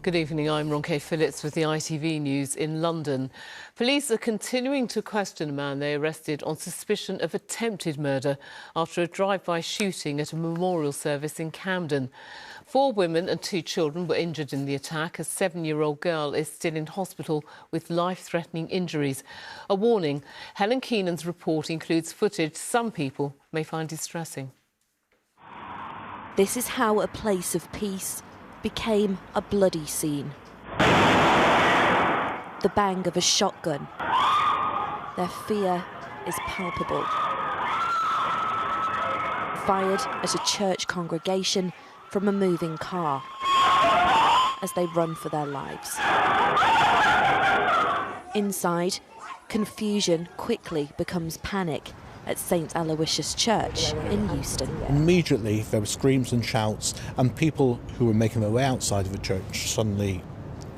Good evening, I'm Ronke Phillips with the ITV News in London. Police are continuing to question a man they arrested on suspicion of attempted murder after a drive-by shooting at a memorial service in Camden. 4 women and 2 children were injured in the attack. A 7-year-old girl is still in hospital with life-threatening injuries. A warning, Helen Keenan's report includes footage some people may find distressing. This is how a place of peace became a bloody scene. The bang of a shotgun. Their fear is palpable. Fired at a church congregation from a moving car as they run for their lives. Inside, confusion quickly becomes panic at St Aloysius Church in Euston. Immediately there were screams and shouts, and people who were making their way outside of the church suddenly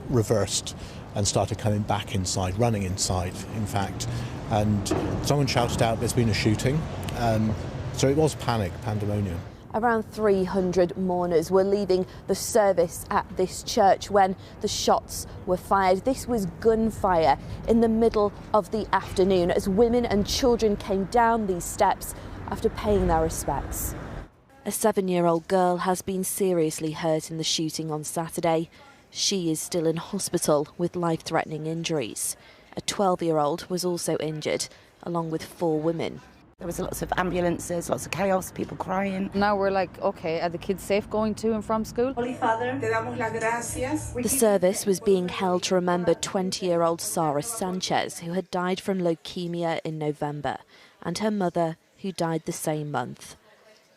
reversed and started coming back inside, running inside in fact, and someone shouted out there's been a shooting, so it was panic, pandemonium. Around 300 mourners were leaving the service at this church when the shots were fired. This was gunfire in the middle of the afternoon as women and children came down these steps after paying their respects. A 7-year-old girl has been seriously hurt in the shooting on Saturday. She is still in hospital with life-threatening injuries. A 12-year-old was also injured, along with 4 women. There was lots of ambulances, lots of chaos, people crying. Now we're like, OK, are the kids safe going to and from school? The service was being held to remember 20-year-old Sarah Sanchez, who had died from leukemia in November, and her mother, who died the same month.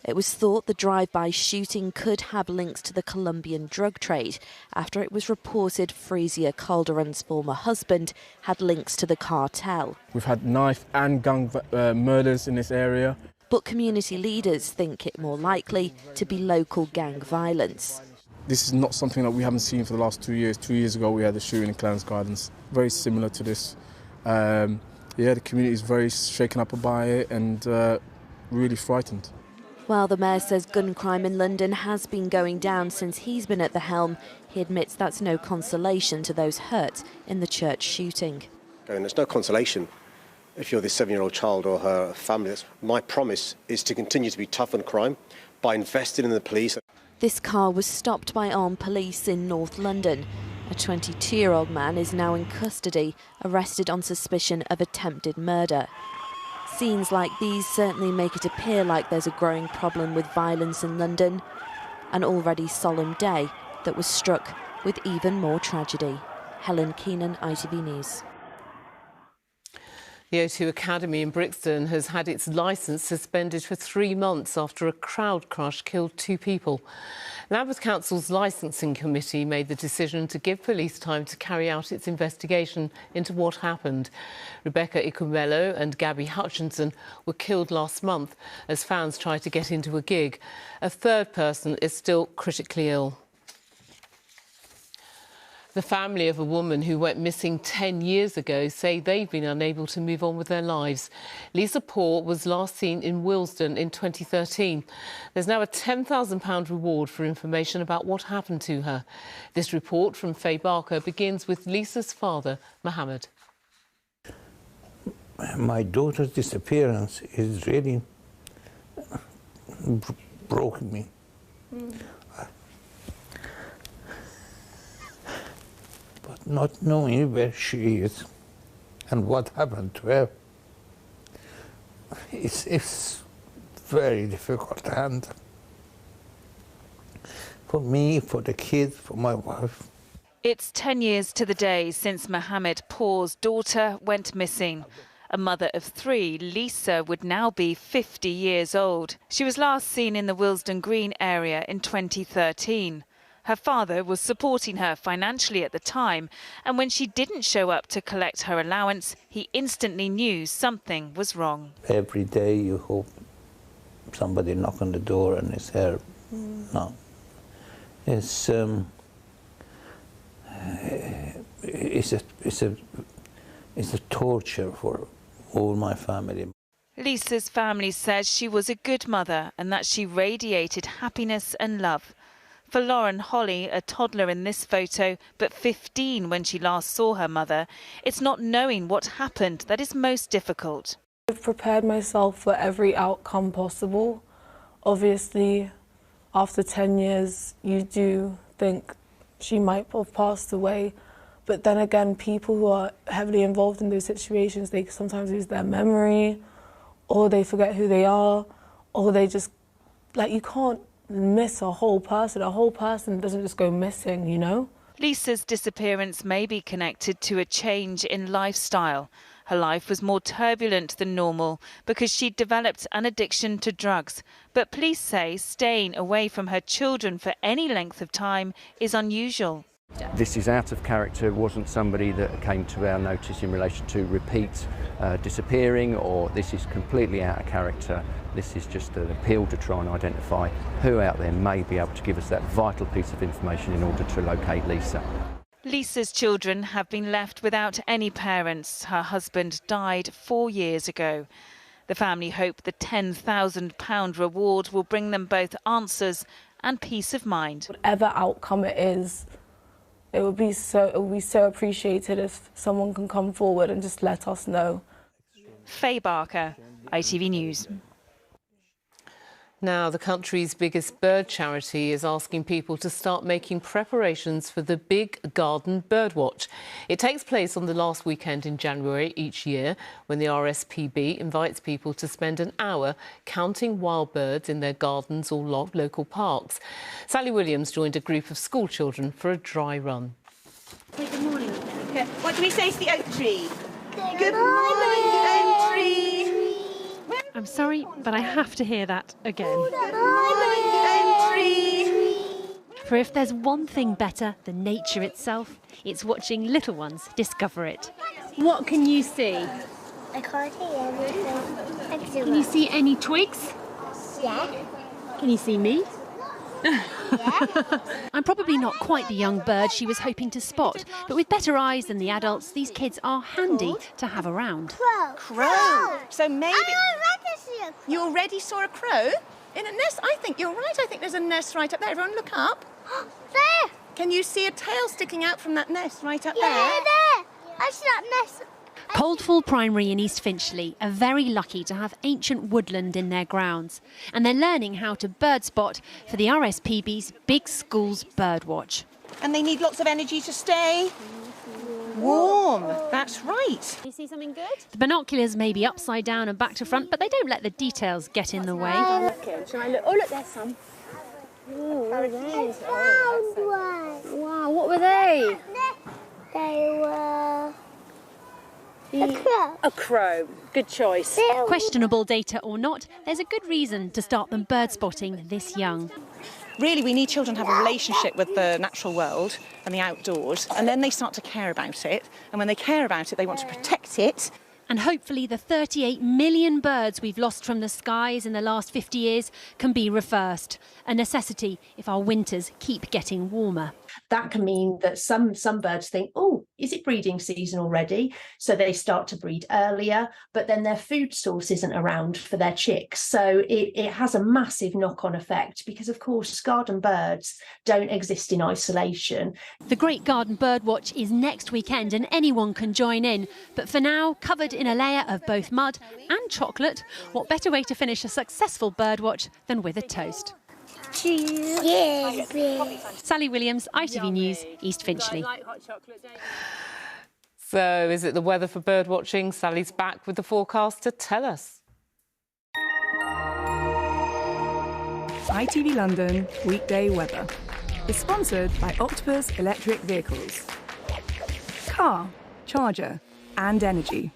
It was thought the drive-by shooting could have links to the Colombian drug trade after it was reported Frisia Calderon's former husband had links to the cartel. We've had knife and gun murders in this area. But community leaders think it more likely to be local gang violence. This is not something that we haven't seen for the last 2 years. 2 years ago we had a shooting in Clarence Gardens, very similar to this. The community is very shaken up by it and really frightened. While the mayor says gun crime in London has been going down since he's been at the helm, he admits that's no consolation to those hurt in the church shooting. And there's no consolation if you're this 7-year-old child or her family. My promise is to continue to be tough on crime by investing in the police. This car was stopped by armed police in North London. A 22-year-old man is now in custody, arrested on suspicion of attempted murder. Scenes like these certainly make it appear like there's a growing problem with violence in London, an already solemn day that was struck with even more tragedy. Helen Keenan, ITV News. The O2 Academy in Brixton has had its licence suspended for 3 months after a crowd crush killed 2 people. Lambeth Council's licensing committee made the decision to give police time to carry out its investigation into what happened. Rebecca Ikumello and Gabby Hutchinson were killed last month as fans tried to get into a gig. A 3rd person is still critically ill. The family of a woman who went missing 10 years ago say they've been unable to move on with their lives. Lisa Poor was last seen in Willesden in 2013. There's now a £10,000 reward for information about what happened to her. This report from Faye Barker begins with Lisa's father, Mohammed. My daughter's disappearance is really broken me. But not knowing where she is and what happened to her, it's very difficult to handle. For me, for the kids, for my wife. It's 10 years to the day since Mohammed Pour's daughter went missing. A mother of 3, Lisa would now be 50 years old. She was last seen in the Willesden Green area in 2013. Her father was supporting her financially at the time, and when she didn't show up to collect her allowance, he instantly knew something was wrong. Every day you hope somebody knock on the door and it's her. No. It's a torture for all my family. Lisa's family says she was a good mother and that she radiated happiness and love. For Lauren Holly, a toddler in this photo, but 15 when she last saw her mother, it's not knowing what happened that is most difficult. I've prepared myself for every outcome possible. Obviously, after 10 years, you do think she might have passed away. But then again, people who are heavily involved in those situations, they sometimes lose their memory, or they forget who they are, or they just, like, you can't miss a whole person. A whole person doesn't just go missing, you know? Lisa's disappearance may be connected to a change in lifestyle. Her life was more turbulent than normal because she'd developed an addiction to drugs. But police say staying away from her children for any length of time is unusual. This is out of character. It wasn't somebody that came to our notice in relation to repeat disappearing, or this is completely out of character. This is just an appeal to try and identify who out there may be able to give us that vital piece of information in order to locate Lisa. Lisa's children have been left without any parents. Her husband died 4 years ago. The family hope the £10,000 reward will bring them both answers and peace of mind. Whatever outcome it is, it would be so appreciated if someone can come forward and just let us know. Faye Barker, ITV News. Now, the country's biggest bird charity is asking people to start making preparations for the Big Garden Birdwatch. It takes place on the last weekend in January each year, when the RSPB invites people to spend an hour counting wild birds in their gardens or local parks. Sally Williams joined a group of school children for a dry run. Good morning. What do we say to the oak tree? Good morning, oak tree. I'm sorry, but I have to hear that again. Good morning, oak tree. For if there's one thing better than nature itself, it's watching little ones discover it. What can you see? I can't see anything. Can you see any twigs? Yeah. Can you see me? Yeah. I'm probably not quite the young bird she was hoping to spot, but with better eyes than the adults, these kids are handy to have around. Crow. Crow. So maybe I already see a crow. you already saw a crow in a nest. I think you're right. I think there's a nest right up there. Everyone look up. There. Can you see a tail sticking out from that nest right up Yeah, there? there. I see that nest. Coldfall Primary in East Finchley are very lucky to have ancient woodland in their grounds, and they're learning how to bird spot for the RSPB's Big Schools Birdwatch. And they need lots of energy to stay warm. That's right. You see something good? The binoculars may be upside down and back to front, but they don't let the details get in the way. Shall I look? Oh, look, there's some. I found one. Wow, what were they? They were a crow. A crow. Good choice. Questionable data or not, there's a good reason to start them bird spotting this young. Really, we need children to have a relationship with the natural world and the outdoors, and then they start to care about it. And when they care about it, they want to protect it. And hopefully the 38 million birds we've lost from the skies in the last 50 years can be reversed. A necessity if our winters keep getting warmer. That can mean that some birds think, oh, is it breeding season already? So they start to breed earlier, but then their food source isn't around for their chicks. So it has a massive knock-on effect because, of course, garden birds don't exist in isolation. The Great Garden Birdwatch is next weekend and anyone can join in. But for now, covered in a layer of both mud and chocolate, what better way to finish a successful birdwatch than with a toast? Cheers. Sally Williams, ITV News, East Finchley. So, is it the weather for bird watching? Sally's back with the forecast to tell us. ITV London weekday weather is sponsored by Octopus Electric Vehicles. Car, charger and energy.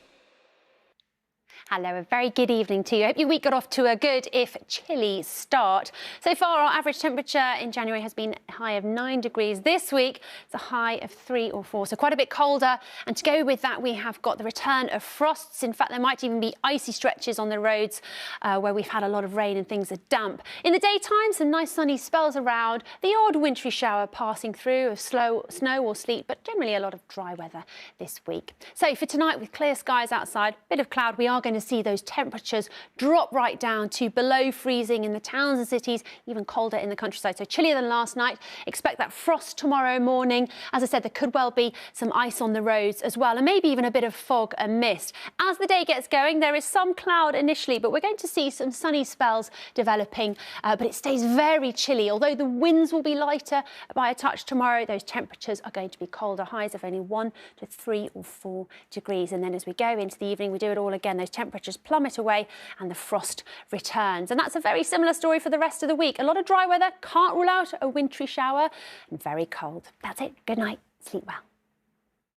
Hello, a very good evening to you. I hope your week got off to a good, if chilly, start. So far, our average temperature in January has been a high of 9 degrees. This week, it's a high of 3 or 4, so quite a bit colder. And to go with that, we have got the return of frosts. In fact, there might even be icy stretches on the roads where we've had a lot of rain and things are damp. In the daytime, some nice sunny spells around, the odd wintry shower passing through of snow or sleet, but generally a lot of dry weather this week. So for tonight, with clear skies outside, bit of cloud, we are going to see those temperatures drop right down to below freezing in the towns and cities, even colder in the countryside. So chillier than last night. Expect that frost tomorrow morning. As I said, there could well be some ice on the roads as well, and maybe even a bit of fog and mist. As the day gets going, there is some cloud initially, but we're going to see some sunny spells developing, but it stays very chilly. Although the winds will be lighter by a touch tomorrow, those temperatures are going to be colder, highs of only 1 to 3 or 4 degrees. And then as we go into the evening, we do it all again. Those temperatures plummet away and the frost returns. And that's a very similar story for the rest of the week. A lot of dry weather, can't rule out a wintry shower, and very cold. That's it. Good night. Sleep well.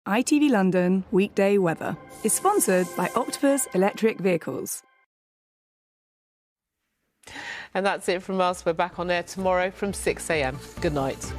ITV London Weekday Weather is sponsored by Octopus Electric Vehicles. And that's it from us. We're back on air tomorrow from 6 a.m. Good night.